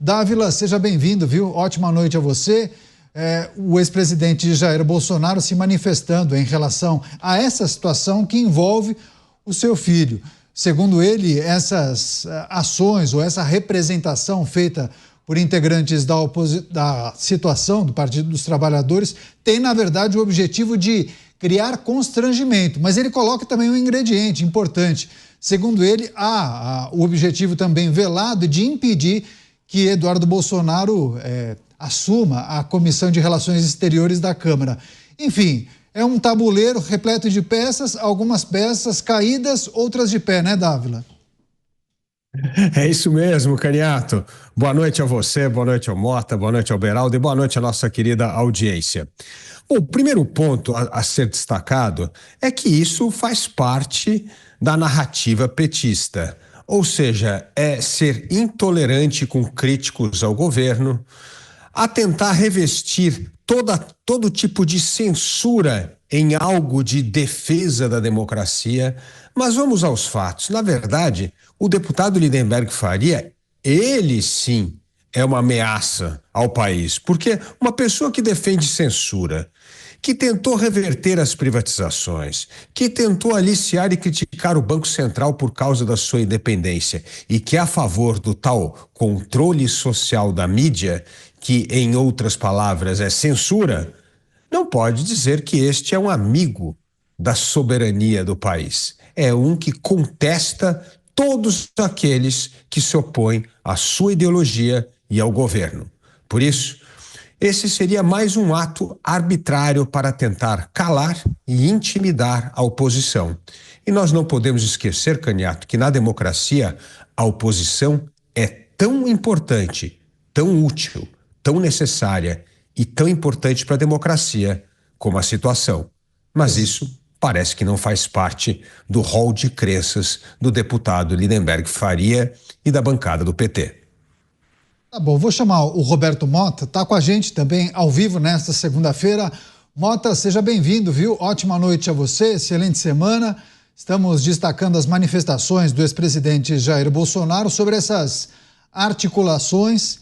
Dávila, seja bem-vindo, viu? Ótima noite a você. O ex-presidente Jair Bolsonaro se manifestando em relação a essa situação que envolve o seu filho. Segundo ele, essas ações ou essa representação feita por integrantes da situação do Partido dos Trabalhadores tem, na verdade, o objetivo de criar constrangimento. Mas ele coloca também um ingrediente importante. Segundo ele, há o objetivo também velado de impedir que Eduardo Bolsonaro assuma a Comissão de Relações Exteriores da Câmara. Enfim, é um tabuleiro repleto de peças, algumas peças caídas, outras de pé, né, Dávila? É isso mesmo, Caniato. Boa noite a você, boa noite ao Mota, boa noite ao Beraldo e boa noite à nossa querida audiência. O primeiro ponto a ser destacado é que isso faz parte da narrativa petista, ou seja, é ser intolerante com críticos ao governo, a tentar revestir todo tipo de censura em algo de defesa da democracia. Mas vamos aos fatos. Na verdade, o deputado Lindenberg Faria, ele sim é uma ameaça ao país, porque uma pessoa que defende censura, que tentou reverter as privatizações, que tentou aliciar e criticar o Banco Central por causa da sua independência e que é a favor do tal controle social da mídia, que em outras palavras é censura, não pode dizer que este é um amigo da soberania do país. É um que contesta todos aqueles que se opõem à sua ideologia e ao governo. Por isso, esse seria mais um ato arbitrário para tentar calar e intimidar a oposição. E nós não podemos esquecer, Caniato, que na democracia a oposição é tão importante, tão útil, tão necessária e tão importante para a democracia como a situação. Mas isso parece que não faz parte do rol de crenças do deputado Lindenberg Faria e da bancada do PT. Tá bom, vou chamar o Roberto Mota, tá com a gente também ao vivo nesta segunda-feira. Mota, seja bem-vindo, viu? Ótima noite a você, excelente semana. Estamos destacando as manifestações do ex-presidente Jair Bolsonaro sobre essas articulações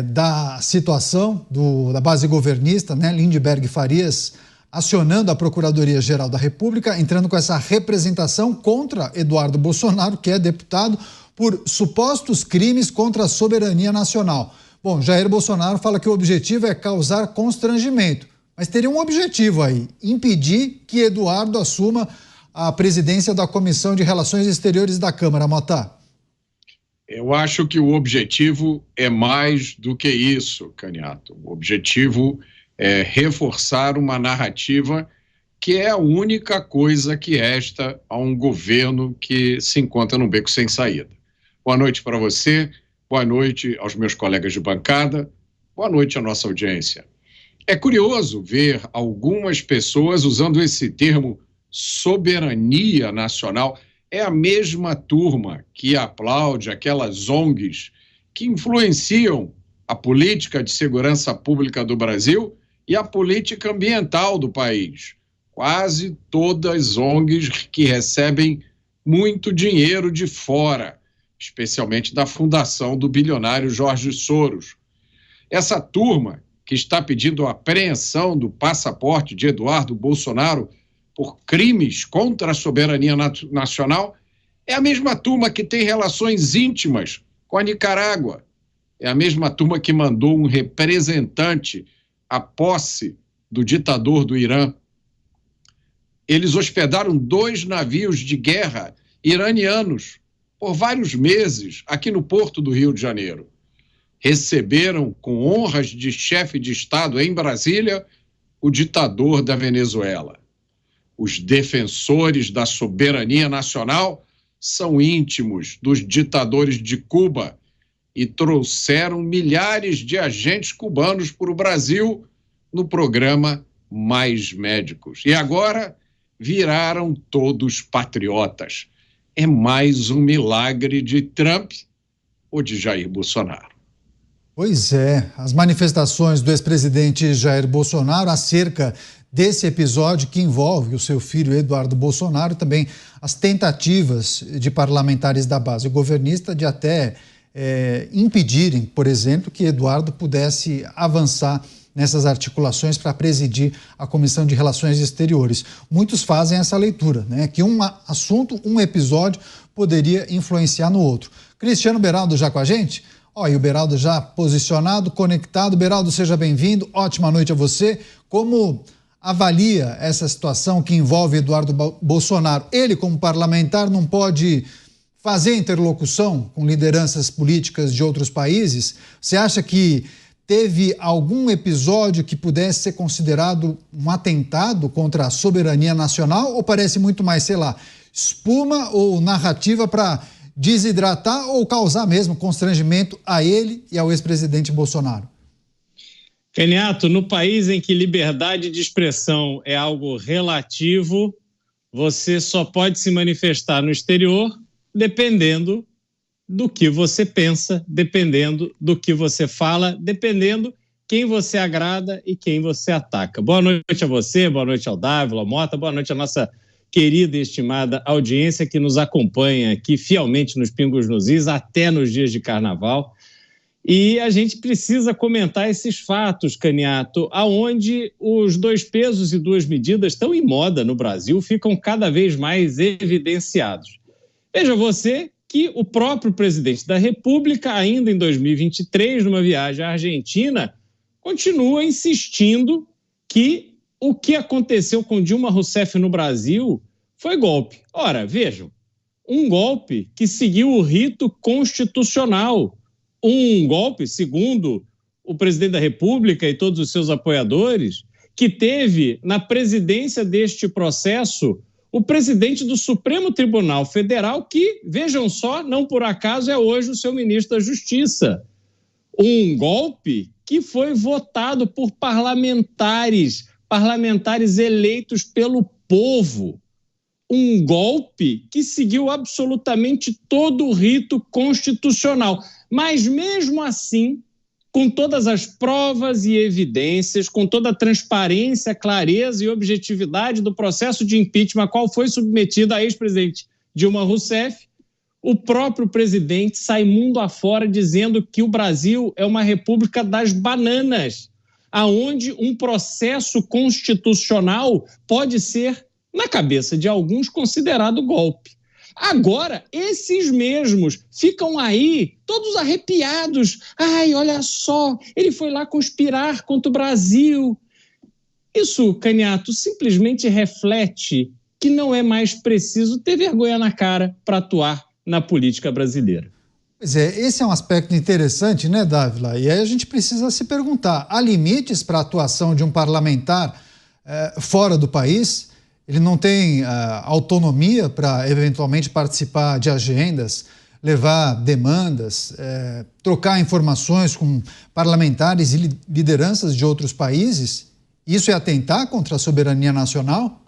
da situação da base governista, né? Lindenberg Farias acionando a Procuradoria-Geral da República, entrando com essa representação contra Eduardo Bolsonaro, que é deputado, por supostos crimes contra a soberania nacional. Bom, Jair Bolsonaro fala que o objetivo é causar constrangimento, mas teria um objetivo aí, impedir que Eduardo assuma a presidência da Comissão de Relações Exteriores da Câmara. Mota? Eu acho que o objetivo é mais do que isso, Caniato. O objetivo é reforçar uma narrativa que é a única coisa que resta a um governo que se encontra num beco sem saída. Boa noite para você, boa noite aos meus colegas de bancada, boa noite à nossa audiência. É curioso ver algumas pessoas usando esse termo soberania nacional. É a mesma turma que aplaude aquelas ONGs que influenciam a política de segurança pública do Brasil e a política ambiental do país. Quase todas ONGs que recebem muito dinheiro de fora, especialmente da fundação do bilionário Jorge Soros. Essa turma que está pedindo a apreensão do passaporte de Eduardo Bolsonaro por crimes contra a soberania nacional é a mesma turma que tem relações íntimas com a Nicarágua. É a mesma turma que mandou um representante à posse do ditador do Irã. Eles hospedaram 2 navios de guerra iranianos por vários meses aqui no Porto do Rio de Janeiro. Receberam com honras de chefe de Estado em Brasília o ditador da Venezuela. Os defensores da soberania nacional são íntimos dos ditadores de Cuba e trouxeram milhares de agentes cubanos para o Brasil no programa Mais Médicos. E agora viraram todos patriotas. É mais um milagre de Trump ou de Jair Bolsonaro? Pois é, as manifestações do ex-presidente Jair Bolsonaro acerca desse episódio que envolve o seu filho Eduardo Bolsonaro, também as tentativas de parlamentares da base governista de até impedirem, por exemplo, que Eduardo pudesse avançar nessas articulações para presidir a Comissão de Relações Exteriores. Muitos fazem essa leitura, né, que um assunto, um episódio poderia influenciar no outro. Cristiano Beraldo já com a gente? E o Beraldo já posicionado, conectado. Beraldo, seja bem-vindo, ótima noite a você. Como avalia essa situação que envolve Eduardo Bolsonaro? Ele, como parlamentar, não pode fazer interlocução com lideranças políticas de outros países? Você acha que teve algum episódio que pudesse ser considerado um atentado contra a soberania nacional, ou parece muito mais, sei lá, espuma ou narrativa para desidratar ou causar mesmo constrangimento a ele e ao ex-presidente Bolsonaro? Caniato, no país em que liberdade de expressão é algo relativo, você só pode se manifestar no exterior dependendo do que você pensa, dependendo do que você fala, dependendo quem você agrada e quem você ataca. Boa noite a você, boa noite ao Dávila, ao Mota, boa noite à nossa querida e estimada audiência que nos acompanha aqui fielmente nos Pingos nos Is, até nos dias de carnaval. E a gente precisa comentar esses fatos, Caniato, aonde os dois pesos e duas medidas estão em moda no Brasil, ficam cada vez mais evidenciados. Veja você que o próprio presidente da República, ainda em 2023, numa viagem à Argentina, continua insistindo que o que aconteceu com Dilma Rousseff no Brasil foi golpe. Ora, vejam, um golpe que seguiu o rito constitucional, um golpe, segundo o presidente da República e todos os seus apoiadores, que teve na presidência deste processo o presidente do Supremo Tribunal Federal, que, vejam só, não por acaso é hoje o seu ministro da Justiça. Um golpe que foi votado por parlamentares eleitos pelo povo. Um golpe que seguiu absolutamente todo o rito constitucional. Mas mesmo assim, com todas as provas e evidências, com toda a transparência, clareza e objetividade do processo de impeachment a qual foi submetida a ex-presidente Dilma Rousseff, o próprio presidente sai mundo afora dizendo que o Brasil é uma república das bananas, aonde um processo constitucional pode ser, na cabeça de alguns, considerado golpe. Agora, esses mesmos ficam aí todos arrepiados. Ai, olha só, ele foi lá conspirar contra o Brasil. Isso, Caniato, simplesmente reflete que não é mais preciso ter vergonha na cara para atuar na política brasileira. Pois é, esse é um aspecto interessante, né, Dávila? E aí a gente precisa se perguntar, há limites para a atuação de um parlamentar fora do país? Ele não tem autonomia para eventualmente participar de agendas, levar demandas, trocar informações com parlamentares e lideranças de outros países? Isso é atentar contra a soberania nacional?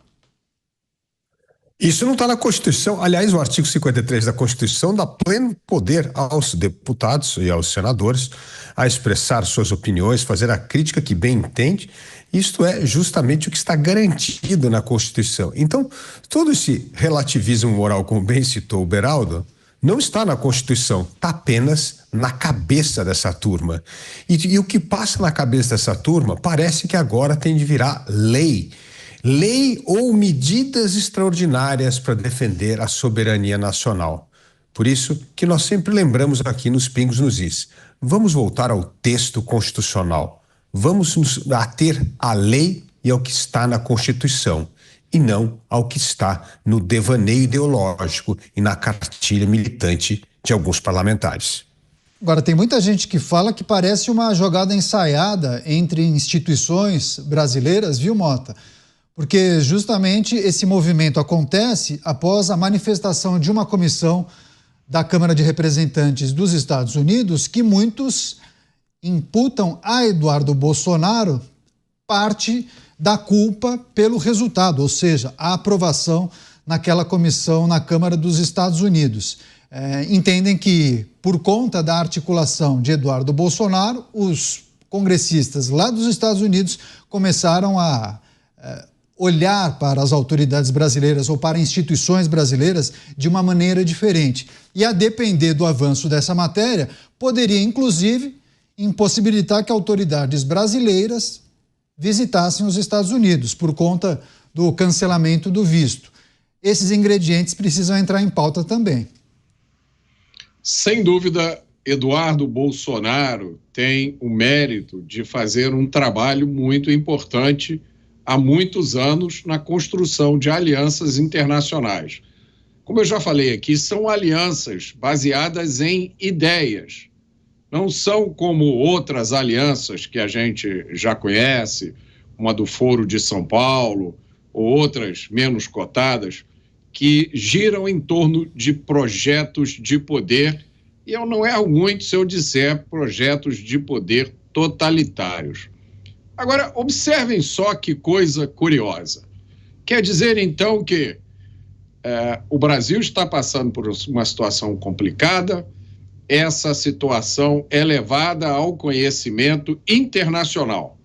Isso não está na Constituição. Aliás, o artigo 53 da Constituição dá pleno poder aos deputados e aos senadores a expressar suas opiniões, fazer a crítica que bem entende. Isto é justamente o que está garantido na Constituição. Então, todo esse relativismo moral, como bem citou o Beraldo, não está na Constituição, está apenas na cabeça dessa turma. E o que passa na cabeça dessa turma parece que agora tem de virar lei. Lei ou medidas extraordinárias para defender a soberania nacional. Por isso que nós sempre lembramos aqui nos Pingos nos Is. Vamos voltar ao texto constitucional. Vamos nos ater à lei e ao que está na Constituição, e não ao que está no devaneio ideológico e na cartilha militante de alguns parlamentares. Agora, tem muita gente que fala que parece uma jogada ensaiada entre instituições brasileiras, viu, Mota? Porque justamente esse movimento acontece após a manifestação de uma comissão da Câmara de Representantes dos Estados Unidos que muitos imputam a Eduardo Bolsonaro parte da culpa pelo resultado, ou seja, a aprovação naquela comissão na Câmara dos Estados Unidos. Entendem que, por conta da articulação de Eduardo Bolsonaro, os congressistas lá dos Estados Unidos começaram a olhar para as autoridades brasileiras ou para instituições brasileiras de uma maneira diferente. E a depender do avanço dessa matéria, poderia, inclusive, impossibilitar que autoridades brasileiras visitassem os Estados Unidos por conta do cancelamento do visto. Esses ingredientes precisam entrar em pauta também. Sem dúvida, Eduardo Bolsonaro tem o mérito de fazer um trabalho muito importante há muitos anos na construção de alianças internacionais. Como eu já falei aqui, são alianças baseadas em ideias. Não são como outras alianças que a gente já conhece, uma do Foro de São Paulo ou outras menos cotadas, que giram em torno de projetos de poder, e eu não erro muito se eu disser projetos de poder totalitários. Agora, observem só que coisa curiosa. Quer dizer, então, que o Brasil está passando por uma situação complicada, essa situação é levada ao conhecimento internacional.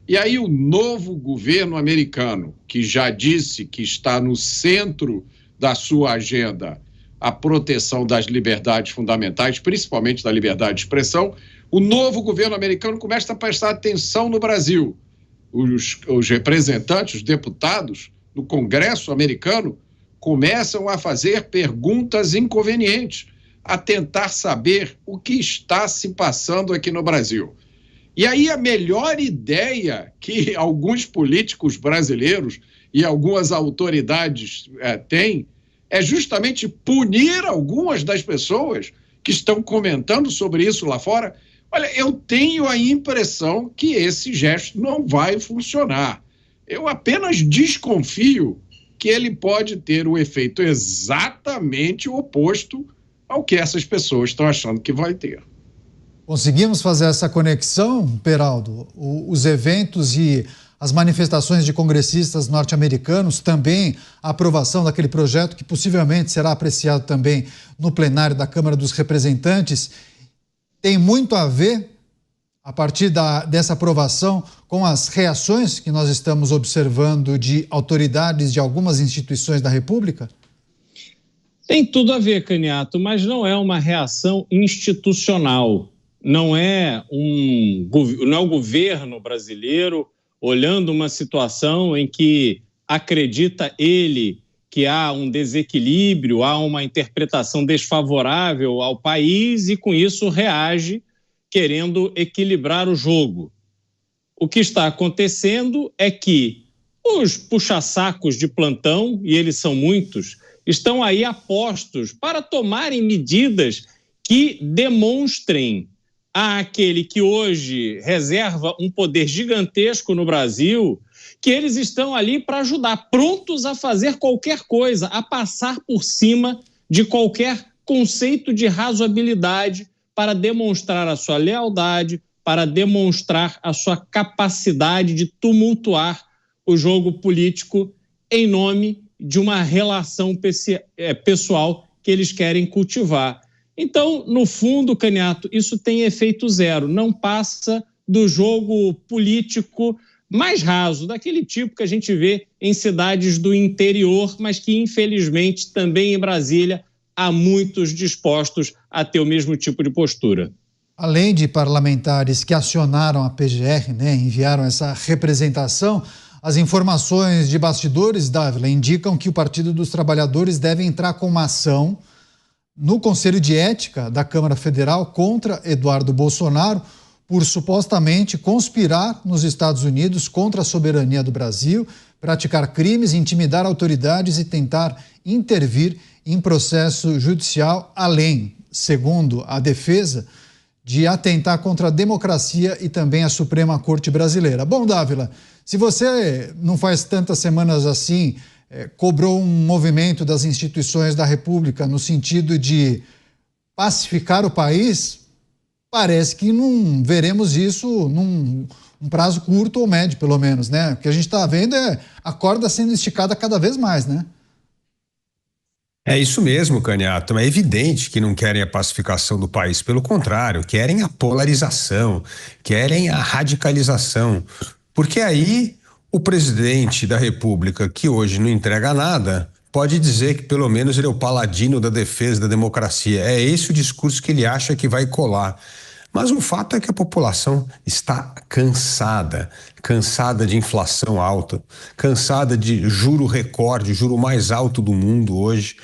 E aí o novo governo americano, que já disse que está no centro da sua agenda a proteção das liberdades fundamentais, principalmente da liberdade de expressão, o novo governo americano começa a prestar atenção no Brasil. Os representantes, os deputados do Congresso americano começam a fazer perguntas inconvenientes, a tentar saber o que está se passando aqui no Brasil. E aí a melhor ideia que alguns políticos brasileiros e algumas autoridades têm é justamente punir algumas das pessoas que estão comentando sobre isso lá fora. Olha, eu tenho a impressão que esse gesto não vai funcionar. Eu apenas desconfio que ele pode ter o efeito exatamente oposto ao que essas pessoas estão achando que vai ter. Conseguimos fazer essa conexão, Peraldo? Os eventos e as manifestações de congressistas norte-americanos, também a aprovação daquele projeto que possivelmente será apreciado também no plenário da Câmara dos Representantes, tem muito a ver, a partir dessa aprovação, com as reações que nós estamos observando de autoridades de algumas instituições da República? Tem tudo a ver, Caniato, mas não é uma reação institucional. Não é o governo brasileiro olhando uma situação em que acredita ele que há um desequilíbrio, há uma interpretação desfavorável ao país e, com isso, reage querendo equilibrar o jogo. O que está acontecendo é que os puxa-sacos de plantão, e eles são muitos, estão aí apostos para tomarem medidas que demonstrem àquele que hoje reserva um poder gigantesco no Brasil, que eles estão ali para ajudar, prontos a fazer qualquer coisa, a passar por cima de qualquer conceito de razoabilidade para demonstrar a sua lealdade, para demonstrar a sua capacidade de tumultuar o jogo político em nome de uma relação pessoal que eles querem cultivar. Então, no fundo, Caniato, isso tem efeito zero, não passa do jogo político mais raso, daquele tipo que a gente vê em cidades do interior, mas que, infelizmente, também em Brasília, há muitos dispostos a ter o mesmo tipo de postura. Além de parlamentares que acionaram a PGR, enviaram essa representação, as informações de bastidores, Dávila, indicam que o Partido dos Trabalhadores deve entrar com uma ação no Conselho de Ética da Câmara Federal contra Eduardo Bolsonaro por supostamente conspirar nos Estados Unidos contra a soberania do Brasil, praticar crimes, intimidar autoridades e tentar intervir em processo judicial, além, segundo a defesa, de atentar contra a democracia e também a Suprema Corte Brasileira. Bom, Dávila, se você não faz tantas semanas assim cobrou um movimento das instituições da República no sentido de pacificar o país, parece que não veremos isso num prazo curto ou médio, pelo menos, né? O que a gente está vendo é a corda sendo esticada cada vez mais, né? É isso mesmo, Caniato. É evidente que não querem a pacificação do país. Pelo contrário, querem a polarização, querem a radicalização. Porque aí O presidente da República, que hoje não entrega nada, pode dizer que pelo menos ele é o paladino da defesa da democracia. É esse o discurso que ele acha que vai colar. Mas o fato é que a população está cansada de inflação alta, cansada de juro recorde, juro mais alto do mundo hoje,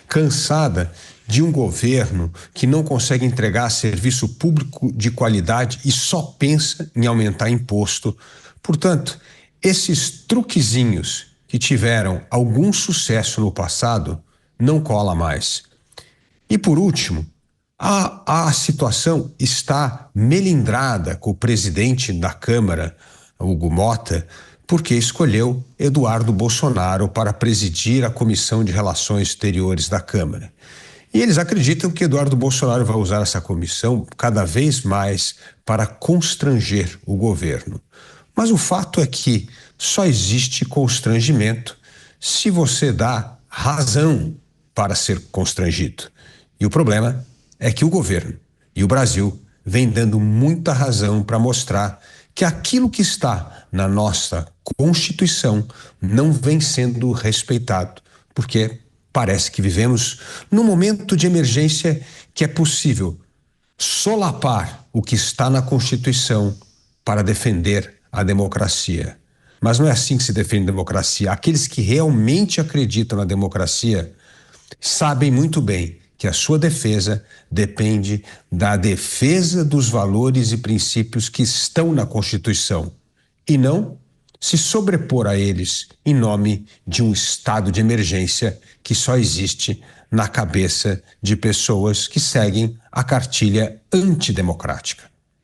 cansada de um governo que não consegue entregar serviço público de qualidade e só pensa em aumentar imposto. Portanto, esses truquezinhos que tiveram algum sucesso no passado não cola mais. E por último, a situação está melindrada com o presidente da Câmara, Hugo Mota, porque escolheu Eduardo Bolsonaro para presidir a Comissão de Relações Exteriores da Câmara. E eles acreditam que Eduardo Bolsonaro vai usar essa comissão cada vez mais para constranger o governo. Mas o fato é que só existe constrangimento se você dá razão para ser constrangido. E o problema é que o governo e o Brasil vêm dando muita razão para mostrar que aquilo que está na nossa Constituição não vem sendo respeitado, porque parece que vivemos num momento de emergência que é possível solapar o que está na Constituição para defender a democracia. Mas não é assim que se defende a democracia. Aqueles que realmente acreditam na democracia sabem muito bem que a sua defesa depende da defesa dos valores e princípios que estão na Constituição e não se sobrepor a eles em nome de um estado de emergência que só existe na cabeça de pessoas que seguem a cartilha antidemocrática.